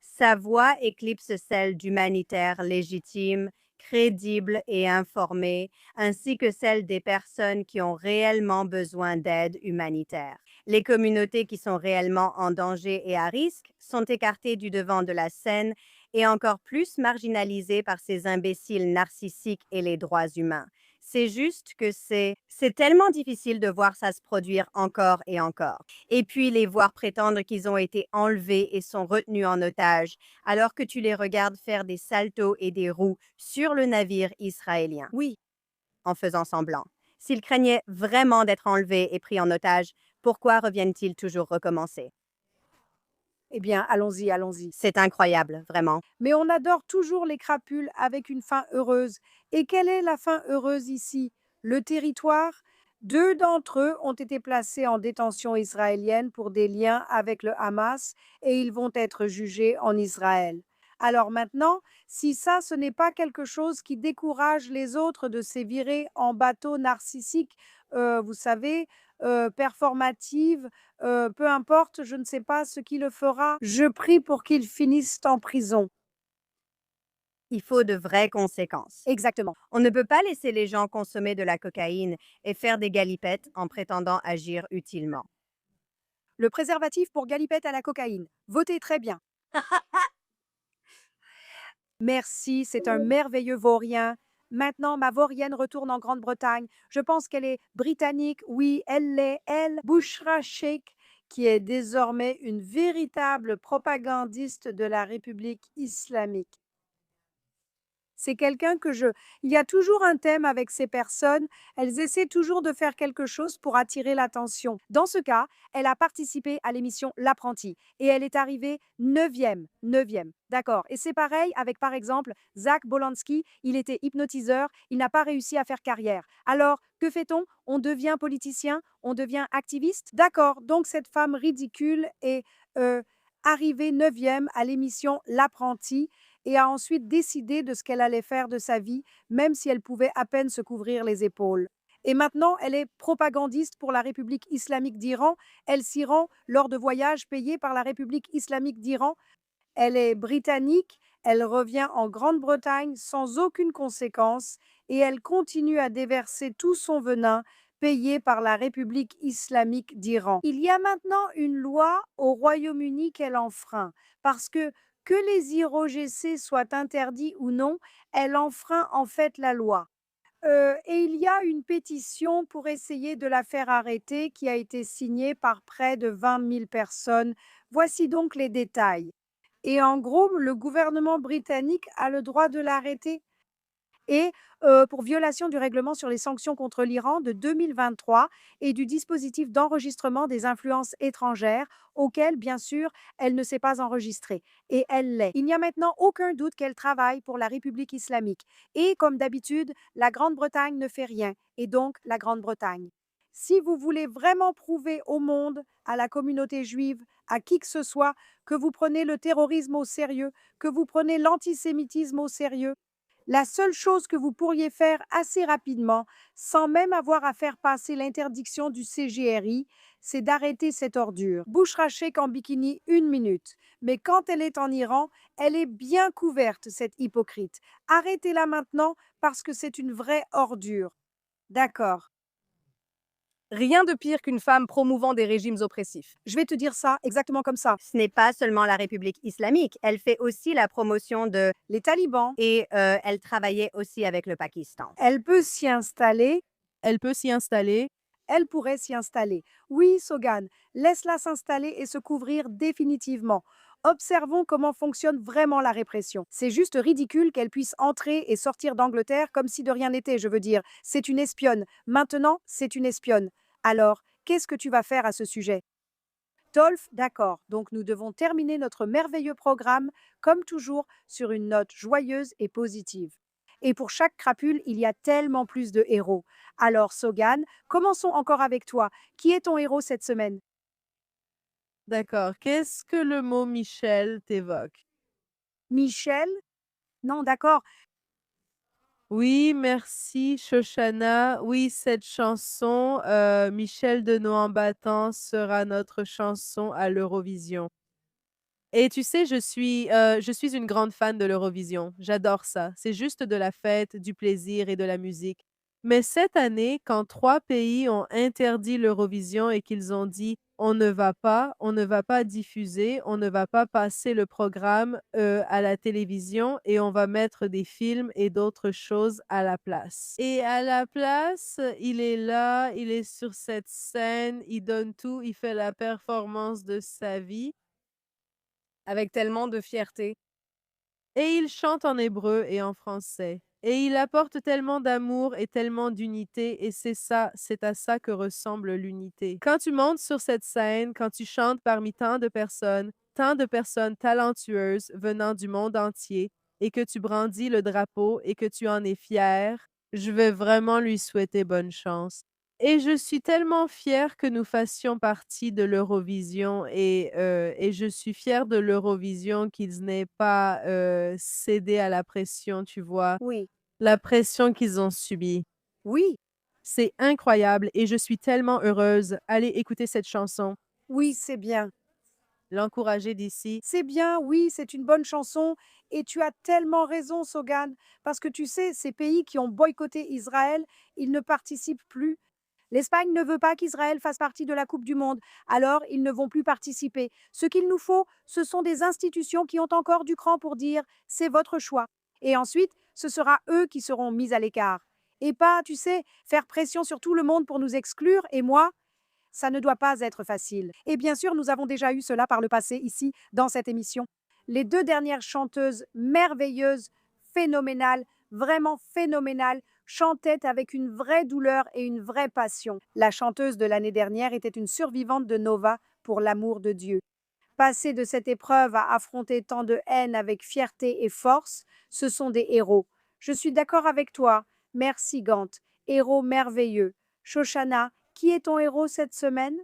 Sa voix éclipse celle d'humanitaires légitimes, crédibles et informés, ainsi que celle des personnes qui ont réellement besoin d'aide humanitaire. Les communautés qui sont réellement en danger et à risque sont écartées du devant de la scène et encore plus marginalisées par ces imbéciles narcissiques et les droits humains. C'est juste que c'est tellement difficile de voir ça se produire encore et encore. Et puis les voir prétendre qu'ils ont été enlevés et sont retenus en otage, alors que tu les regardes faire des saltos et des roues sur le navire israélien. Oui, en faisant semblant. S'ils craignaient vraiment d'être enlevés et pris en otage, pourquoi reviennent-ils toujours recommencer? Eh bien, allons-y, allons-y. C'est incroyable, vraiment. Mais on adore toujours les crapules avec une fin heureuse. Et quelle est la fin heureuse ici? Le territoire? Deux d'entre eux ont été placés en détention israélienne pour des liens avec le Hamas et ils vont être jugés en Israël. Alors maintenant, si ça, ce n'est pas quelque chose qui décourage les autres de s'évirer en bateau narcissique, vous savez, performative, peu importe, je ne sais pas ce qui le fera, je prie pour qu'ils finissent en prison. Il faut de vraies conséquences. Exactement. On ne peut pas laisser les gens consommer de la cocaïne et faire des galipettes en prétendant agir utilement. Le préservatif pour galipette à la cocaïne. Votez très bien. Merci, c'est un merveilleux vaurien. Maintenant, ma vaurienne retourne en Grande-Bretagne. Je pense qu'elle est britannique. Oui, elle l'est, elle, Bushra Sheikh, qui est désormais une véritable propagandiste de la République islamique. C'est quelqu'un que je... Il y a toujours un thème avec ces personnes. Elles essaient toujours de faire quelque chose pour attirer l'attention. Dans ce cas, elle a participé à l'émission L'Apprenti et elle est arrivée neuvième. Neuvième. D'accord. Et c'est pareil avec, par exemple, Zach Bolansky. Il était hypnotiseur. Il n'a pas réussi à faire carrière. Alors, que fait-on? On devient politicien? On devient activiste? D'accord. Donc, cette femme ridicule est arrivée neuvième à l'émission L'Apprenti et a ensuite décidé de ce qu'elle allait faire de sa vie, même si elle pouvait à peine se couvrir les épaules. Et maintenant, elle est propagandiste pour la République islamique d'Iran. Elle s'y rend lors de voyages payés par la République islamique d'Iran. Elle est britannique, elle revient en Grande-Bretagne sans aucune conséquence et elle continue à déverser tout son venin payé par la République islamique d'Iran. Il y a maintenant une loi au Royaume-Uni qu'elle enfreint parce que les IROGC soient interdits ou non, elle enfreint en fait la loi. Et il y a une pétition pour essayer de la faire arrêter qui a été signée par près de 20 000 personnes. Voici donc les détails. Et en gros, le gouvernement britannique a le droit de l'arrêter. Et pour violation du règlement sur les sanctions contre l'Iran de 2023 et du dispositif d'enregistrement des influences étrangères auquel, bien sûr, elle ne s'est pas enregistrée. Et elle l'est. Il n'y a maintenant aucun doute qu'elle travaille pour la République islamique. Et comme d'habitude, la Grande-Bretagne ne fait rien. Et donc, la Grande-Bretagne. Si vous voulez vraiment prouver au monde, à la communauté juive, à qui que ce soit, que vous prenez le terrorisme au sérieux, que vous prenez l'antisémitisme au sérieux, la seule chose que vous pourriez faire assez rapidement, sans même avoir à faire passer l'interdiction du CGRI, c'est d'arrêter cette ordure. Bushra Sheikh en bikini, 1 minute. Mais quand elle est en Iran, elle est bien couverte, cette hypocrite. Arrêtez-la maintenant parce que c'est une vraie ordure. D'accord. Rien de pire qu'une femme promouvant des régimes oppressifs. Je vais te dire ça exactement comme ça. Ce n'est pas seulement la République islamique, elle fait aussi la promotion de... Les talibans. Et elle travaillait aussi avec le Pakistan. Elle peut s'y installer. Elle peut s'y installer. Elle pourrait s'y installer. Oui, Sogan, laisse-la s'installer et se couvrir définitivement. Observons comment fonctionne vraiment la répression. C'est juste ridicule qu'elle puisse entrer et sortir d'Angleterre comme si de rien n'était, je veux dire. C'est une espionne. Maintenant, c'est une espionne. Alors, qu'est-ce que tu vas faire à ce sujet? Tolf, d'accord. Donc, nous devons terminer notre merveilleux programme, comme toujours, sur une note joyeuse et positive. Et pour chaque crapule, il y a tellement plus de héros. Alors, Sogan, commençons encore avec toi. Qui est ton héros cette semaine? D'accord. Qu'est-ce que le mot Michel t'évoque? Michel? Non, d'accord. Oui, merci, Shoshana. Oui, cette chanson, Michel de Nohant-Battant sera notre chanson à l'Eurovision. Et tu sais, je suis une grande fan de l'Eurovision. J'adore ça. C'est juste de la fête, du plaisir et de la musique. Mais cette année, quand 3 pays ont interdit l'Eurovision et qu'ils ont dit on ne va pas diffuser, on ne va pas passer le programme à la télévision et on va mettre des films et d'autres choses à la place. Et à la place, il est là, il est sur cette scène, il donne tout, il fait la performance de sa vie. Avec tellement de fierté. Et il chante en hébreu et en français. Et il apporte tellement d'amour et tellement d'unité, et c'est à ça que ressemble l'unité. Quand tu montes sur cette scène, quand tu chantes parmi tant de personnes, tant de personnes talentueuses venant du monde entier et que tu brandis le drapeau et que tu en es fier, je vais vraiment lui souhaiter bonne chance. Et je suis tellement fière que nous fassions partie de l'Eurovision et je suis fière de l'Eurovision qu'ils n'aient pas cédé à la pression, tu vois, Oui, la pression qu'ils ont subie. oui, C'est incroyable et je suis tellement heureuse. Allez écouter cette chanson, oui, c'est bien. l'encourager d'ici. C'est bien, oui, c'est une bonne chanson et tu as tellement raison, Sogan, parce que tu sais, ces pays qui ont boycotté Israël, ils ne participent plus. L'Espagne ne veut pas qu'Israël fasse partie de la Coupe du Monde, alors ils ne vont plus participer. Ce qu'il nous faut, ce sont des institutions qui ont encore du cran pour dire c'est votre choix. Et ensuite, ce sera eux qui seront mis à l'écart. Et pas, tu sais, faire pression sur tout le monde pour nous exclure, et moi, ça ne doit pas être facile. Et bien sûr, nous avons déjà eu cela par le passé ici, dans cette émission. Les deux dernières chanteuses merveilleuses, phénoménales, vraiment phénoménales, chantaient avec une vraie douleur et une vraie passion. La chanteuse de l'année dernière était une survivante de Nova pour l'amour de Dieu. Passer de cette épreuve à affronter tant de haine avec fierté et force, ce sont des héros. Je suis d'accord avec toi. Merci Gant. Héros merveilleux. Shoshana, qui est ton héros cette semaine?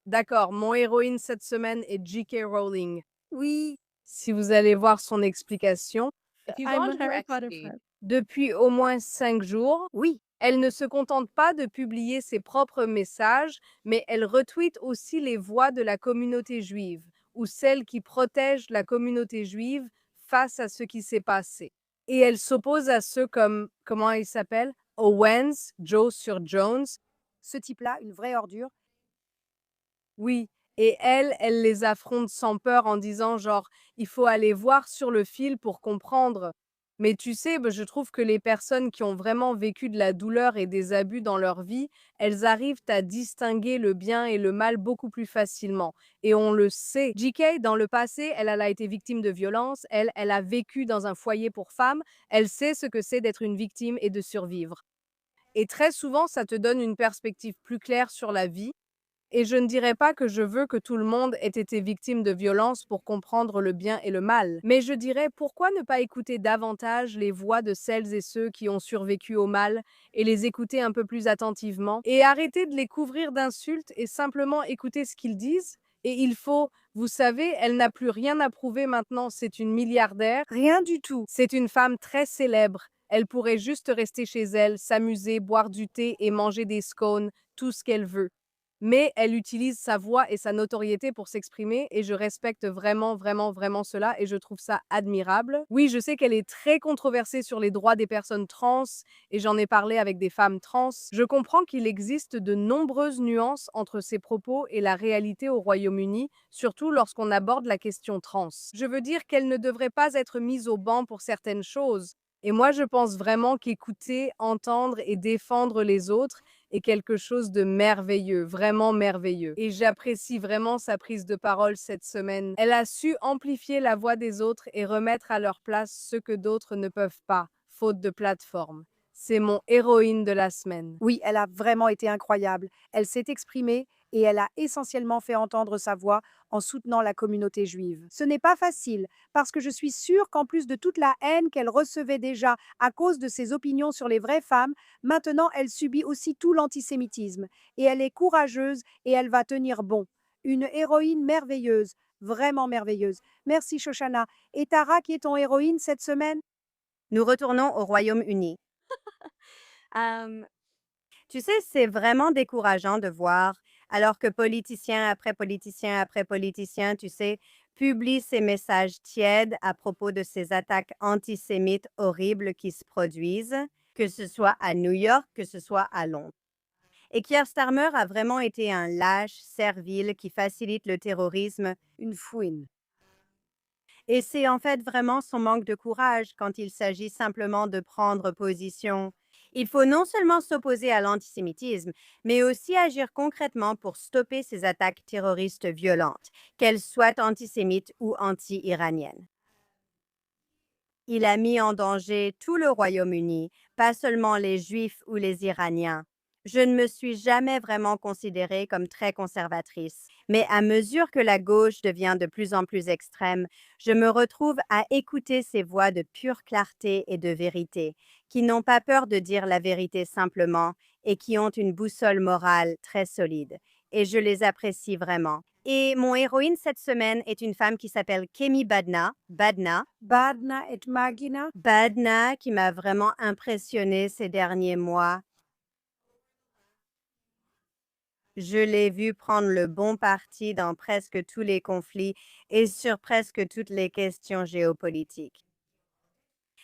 D'accord, mon héroïne cette semaine est J.K. Rowling. Oui, Si vous allez voir son explication, I'm a Harry Potter fan. depuis au moins 5 jours, oui, elle ne se contente pas de publier ses propres messages, mais elle retweet aussi les voix de la communauté juive, ou celles qui protègent la communauté juive face à ce qui s'est passé. Et elle s'oppose à ceux comme, comment il s'appelle? Owens, Joe sur Jones. ce type-là, une vraie ordure. Oui, et elle les affronte sans peur en disant genre, il faut aller voir sur le fil pour comprendre. Mais tu sais, je trouve que les personnes qui ont vraiment vécu de la douleur et des abus dans leur vie, elles arrivent à distinguer le bien et le mal beaucoup plus facilement. Et on le sait. JK, dans le passé, elle a été victime de violence, elle a vécu dans un foyer pour femmes, elle sait ce que c'est d'être une victime et de survivre. Et très souvent, ça te donne une perspective plus claire sur la vie. Et je ne dirais pas que je veux que tout le monde ait été victime de violence pour comprendre le bien et le mal, mais je dirais pourquoi ne pas écouter davantage les voix de celles et ceux qui ont survécu au mal et les écouter un peu plus attentivement et arrêter de les couvrir d'insultes et simplement écouter ce qu'ils disent. Et il faut, vous savez, elle n'a plus rien à prouver maintenant, c'est une milliardaire. Rien du tout. C'est une femme très célèbre. Elle pourrait juste rester chez elle, s'amuser, boire du thé et manger des scones, tout ce qu'elle veut. Mais elle utilise sa voix et sa notoriété pour s'exprimer et je respecte vraiment, vraiment, vraiment cela et je trouve ça admirable. Oui, je sais qu'elle est très controversée sur les droits des personnes trans et j'en ai parlé avec des femmes trans. Je comprends qu'il existe de nombreuses nuances entre ses propos et la réalité au Royaume-Uni, surtout lorsqu'on aborde la question trans. Je veux dire qu'elle ne devrait pas être mise au banc pour certaines choses. Et moi, je pense vraiment qu'écouter, entendre et défendre les autres est quelque chose de merveilleux, vraiment merveilleux. Et j'apprécie vraiment sa prise de parole cette semaine. Elle a su amplifier la voix des autres et remettre à leur place ce que d'autres ne peuvent pas, faute de plateforme. C'est mon héroïne de la semaine. Oui, elle a vraiment été incroyable. Elle s'est exprimée et elle a essentiellement fait entendre sa voix en soutenant la communauté juive. Ce n'est pas facile, parce que je suis sûre qu'en plus de toute la haine qu'elle recevait déjà à cause de ses opinions sur les vraies femmes, maintenant elle subit aussi tout l'antisémitisme. Et elle est courageuse et elle va tenir bon. Une héroïne merveilleuse, vraiment merveilleuse. Merci Shoshana. Et Tara, qui est ton héroïne cette semaine? Nous retournons au Royaume-Uni. Tu sais, c'est vraiment décourageant de voir, alors que politicien après politicien, tu sais, publie ces messages tièdes à propos de ces attaques antisémites horribles qui se produisent, que ce soit à New York, que ce soit à Londres. Et Keir Starmer a vraiment été un lâche servile qui facilite le terrorisme, Une fouine. et c'est en fait vraiment son manque de courage quand il s'agit simplement de prendre position. Il faut non seulement s'opposer à l'antisémitisme, mais aussi agir concrètement pour stopper ces attaques terroristes violentes, qu'elles soient antisémites ou anti-iraniennes. Il a mis en danger tout le Royaume-Uni, pas seulement les Juifs ou les Iraniens. Je ne me suis jamais vraiment considérée comme très conservatrice, mais à mesure que la gauche devient de plus en plus extrême, je me retrouve à écouter ces voix de pure clarté et de vérité, qui n'ont pas peur de dire la vérité simplement et qui ont une boussole morale très solide. Et je les apprécie vraiment. Et mon héroïne cette semaine est une femme qui s'appelle Kemi Badna et Magina. Badna, qui m'a vraiment impressionnée ces derniers mois. Je l'ai vue prendre le bon parti dans presque tous les conflits et sur presque toutes les questions géopolitiques.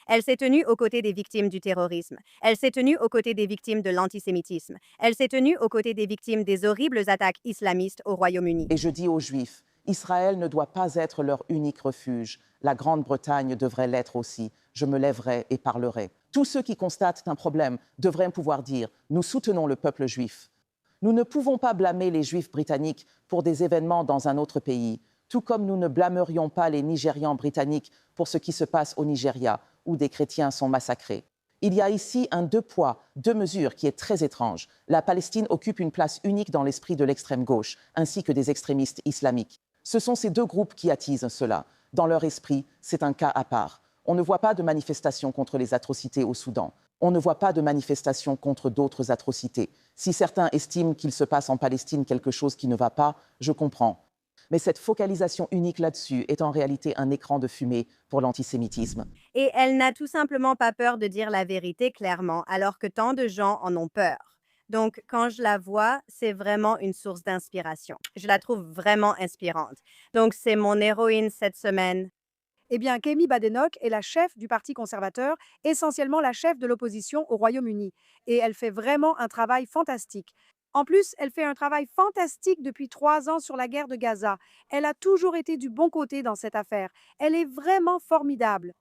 Elle s'est tenue aux côtés des victimes du terrorisme. Elle s'est tenue aux côtés des victimes de l'antisémitisme. Elle s'est tenue aux côtés des victimes des horribles attaques islamistes au Royaume-Uni. Et je dis aux Juifs, Israël ne doit pas être leur unique refuge. La Grande-Bretagne devrait l'être aussi. Je me lèverai et parlerai. Tous ceux qui constatent un problème devraient pouvoir dire « Nous soutenons le peuple juif ». Nous ne pouvons pas blâmer les Juifs britanniques pour des événements dans un autre pays, tout comme nous ne blâmerions pas les Nigérians britanniques pour ce qui se passe au Nigeria, où des chrétiens sont massacrés. Il y a ici un deux poids, deux mesures qui est très étrange. La Palestine occupe une place unique dans l'esprit de l'extrême gauche, ainsi que des extrémistes islamiques. Ce sont ces deux groupes qui attisent cela. Dans leur esprit, c'est un cas à part. On ne voit pas de manifestations contre les atrocités au Soudan. On ne voit pas de manifestations contre d'autres atrocités. Si certains estiment qu'il se passe en Palestine quelque chose qui ne va pas, je comprends. Mais cette focalisation unique là-dessus est en réalité un écran de fumée pour l'antisémitisme. Et elle n'a tout simplement pas peur de dire la vérité clairement, alors que tant de gens en ont peur. Donc, quand je la vois, c'est vraiment une source d'inspiration. Je la trouve vraiment inspirante. Donc, c'est mon héroïne cette semaine. Eh bien, Kemi Badenoch est la chef du Parti conservateur, essentiellement la chef de l'opposition au Royaume-Uni. Et elle fait vraiment un travail fantastique. En plus, elle fait un travail fantastique depuis 3 ans sur la guerre de Gaza. Elle a toujours été du bon côté dans cette affaire. Elle est vraiment formidable.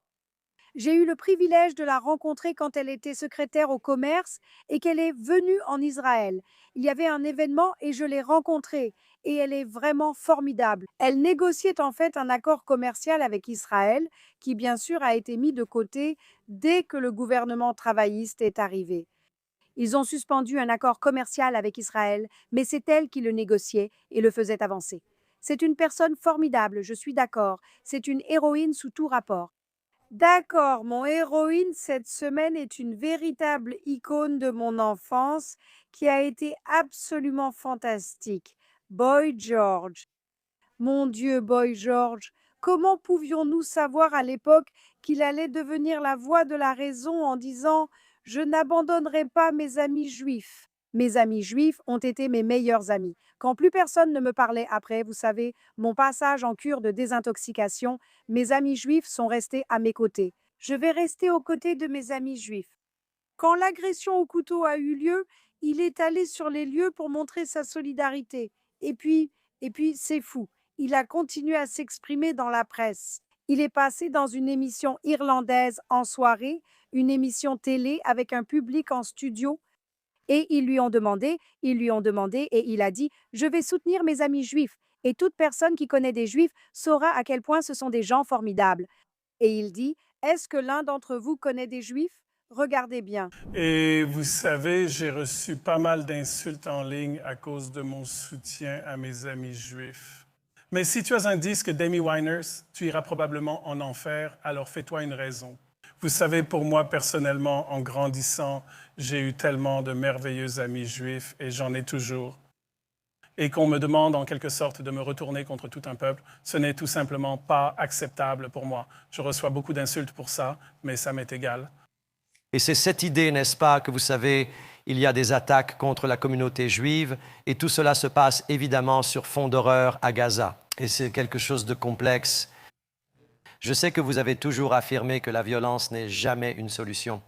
J'ai eu le privilège de la rencontrer quand elle était secrétaire au commerce et qu'elle est venue en Israël. Il y avait un événement et je l'ai rencontrée et elle est vraiment formidable. Elle négociait en fait un accord commercial avec Israël qui bien sûr a été mis de côté dès que le gouvernement travailliste est arrivé. Ils ont suspendu un accord commercial avec Israël, mais c'est elle qui le négociait et le faisait avancer. C'est une personne formidable, je suis d'accord. C'est une héroïne sous tout rapport. D'accord, mon héroïne cette semaine est une véritable icône de mon enfance qui a été absolument fantastique. Boy George. Mon Dieu, Boy George, comment pouvions-nous savoir à l'époque qu'il allait devenir la voix de la raison en disant « Je n'abandonnerai pas mes amis juifs ». Mes amis juifs ont été mes meilleurs amis. Quand plus personne ne me parlait après, vous savez, mon passage en cure de désintoxication, mes amis juifs sont restés à mes côtés. Je vais rester aux côtés de mes amis juifs. Quand l'agression au couteau a eu lieu, il est allé sur les lieux pour montrer sa solidarité. Et puis, c'est fou. Il a continué à s'exprimer dans la presse. Il est passé dans une émission irlandaise en soirée, une émission télé avec un public en studio. Et ils lui ont demandé et il a dit « Je vais soutenir mes amis juifs et toute personne qui connaît des juifs saura à quel point ce sont des gens formidables. » Et il dit « Est-ce que l'un d'entre vous connaît des juifs? Regardez bien. » Et vous savez, j'ai reçu pas mal d'insultes en ligne à cause de mon soutien à mes amis juifs. Mais si tu as un disque d'Amy Winehouse, tu iras probablement en enfer, alors fais-toi une raison. Vous savez, pour moi, personnellement, en grandissant, j'ai eu tellement de merveilleux amis juifs et j'en ai toujours. Et qu'on me demande en quelque sorte de me retourner contre tout un peuple, ce n'est tout simplement pas acceptable pour moi. Je reçois beaucoup d'insultes pour ça, mais ça m'est égal. Et c'est cette idée, n'est-ce pas, que vous savez, il y a des attaques contre la communauté juive et tout cela se passe évidemment sur fond d'horreur à Gaza. Et c'est quelque chose de complexe. Je sais que vous avez toujours affirmé que la violence n'est jamais une solution.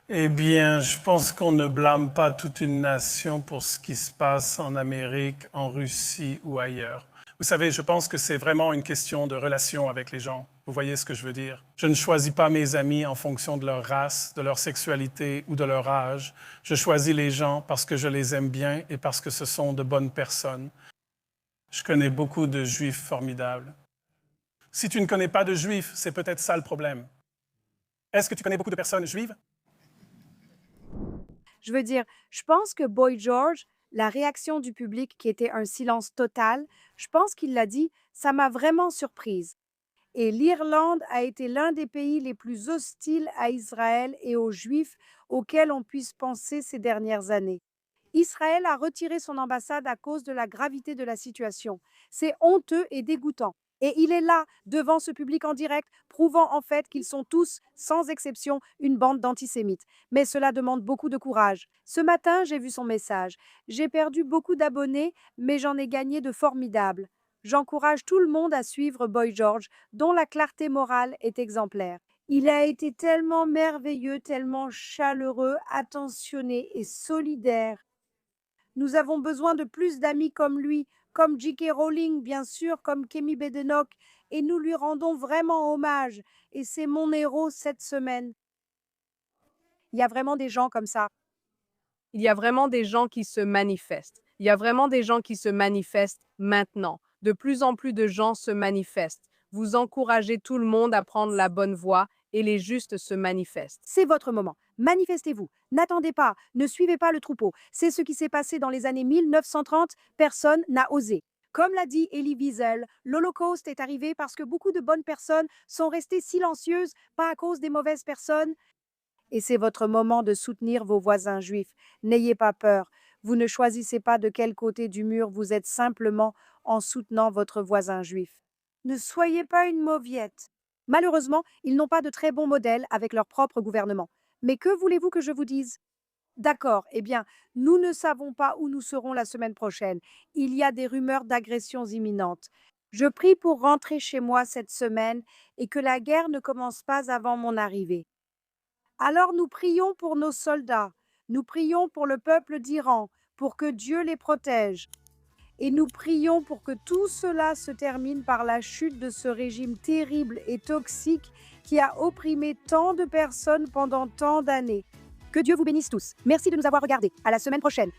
Eh bien, je pense qu'on ne blâme pas toute une nation pour ce qui se passe en Amérique, en Russie ou ailleurs. Vous savez, je pense que c'est vraiment une question de relation avec les gens. Vous voyez ce que je veux dire? Je ne choisis pas mes amis en fonction de leur race, de leur sexualité ou de leur âge. Je choisis les gens parce que je les aime bien et parce que ce sont de bonnes personnes. Je connais beaucoup de juifs formidables. Si tu ne connais pas de juifs, c'est peut-être ça le problème. Est-ce que tu connais beaucoup de personnes juives? Je veux dire, je pense que Boy George, la réaction du public qui était un silence total, je pense qu'il l'a dit, ça m'a vraiment surprise. Et l'Irlande a été l'un des pays les plus hostiles à Israël et aux Juifs auxquels on puisse penser ces dernières années. Israël a retiré son ambassade à cause de la gravité de la situation. C'est honteux et dégoûtant. Et il est là, devant ce public en direct, prouvant en fait qu'ils sont tous, sans exception, une bande d'antisémites. Mais cela demande beaucoup de courage. Ce matin, j'ai vu son message. J'ai perdu beaucoup d'abonnés, mais j'en ai gagné de formidables. J'encourage tout le monde à suivre Boy George, dont la clarté morale est exemplaire. Il a été tellement merveilleux, tellement chaleureux, attentionné et solidaire. Nous avons besoin de plus d'amis comme lui, comme J.K. Rowling, bien sûr, comme Kemi Badenoch, et nous lui rendons vraiment hommage. Et c'est mon héros cette semaine. Il y a vraiment des gens comme ça. Il y a vraiment des gens qui se manifestent. Il y a vraiment des gens qui se manifestent maintenant. De plus en plus de gens se manifestent. Vous encouragez tout le monde à prendre la bonne voie et les justes se manifestent. C'est votre moment. Manifestez-vous. N'attendez pas. Ne suivez pas le troupeau. C'est ce qui s'est passé dans les années 1930. Personne n'a osé. Comme l'a dit Elie Wiesel, l'Holocauste est arrivé parce que beaucoup de bonnes personnes sont restées silencieuses, pas à cause des mauvaises personnes. Et c'est votre moment de soutenir vos voisins juifs. N'ayez pas peur. Vous ne choisissez pas de quel côté du mur vous êtes simplement en soutenant votre voisin juif. Ne soyez pas une mauviette. Malheureusement, ils n'ont pas de très bons modèles avec leur propre gouvernement. Mais que voulez-vous que je vous dise? D'accord, eh bien, nous ne savons pas où nous serons la semaine prochaine. Il y a des rumeurs d'agressions imminentes. Je prie pour rentrer chez moi cette semaine et que la guerre ne commence pas avant mon arrivée. Alors nous prions pour nos soldats, nous prions pour le peuple d'Iran, pour que Dieu les protège. Et nous prions pour que tout cela se termine par la chute de ce régime terrible et toxique qui a opprimé tant de personnes pendant tant d'années. Que Dieu vous bénisse tous. Merci de nous avoir regardés. À la semaine prochaine.